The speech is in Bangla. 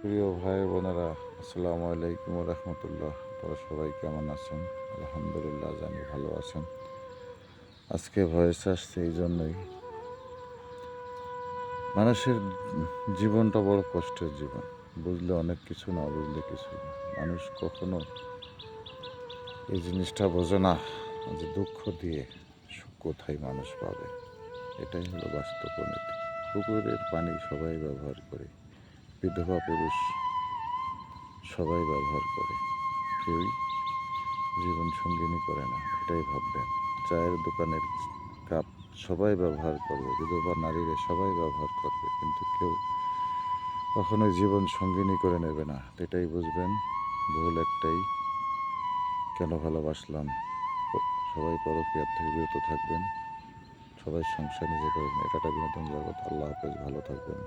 প্রিয় ভাই বোনেরা, আসসালামু আলাইকুম রহমতুল্লাহ। তোরা সবাই কেমন আছেন? আলহামদুলিল্লাহ, জানি ভালো আছেন। আজকে ভয়েস আসছে এই জন্যই, মানুষের জীবনটা বড় কষ্টের জীবন। বুঝলে অনেক কিছু, না বুঝলে কিছু না। মানুষ কখনো এই জিনিসটা বোঝে না যে দুঃখ দিয়ে সুখ কোথায় মানুষ পাবে। এটাই হলো বাস্তব নীতি। পুকুরের পানি সবাই ব্যবহার করে, বিধবা পুরুষ সবাই ব্যবহার করে, কেউই জীবন সঙ্গিনী করে না। এটাই ভাববেন। চায়ের দোকানের কাপ সবাই ব্যবহার করবে, বিধবা নারীরা সবাই ব্যবহার করবে, কিন্তু কেউ কখনোই জীবন সঙ্গিনী করে নেবে না। এটাই বুঝবেন। ভুল একটাই, কেন ভালোবাসলাম। সবাই পরকীয়ার থেকে বিরত থাকবেন, সবাই সংসার নিজে করেন। এটা একটা বিনোদন জগৎ। আল্লাহ হাফেজ, ভালো থাকবেন।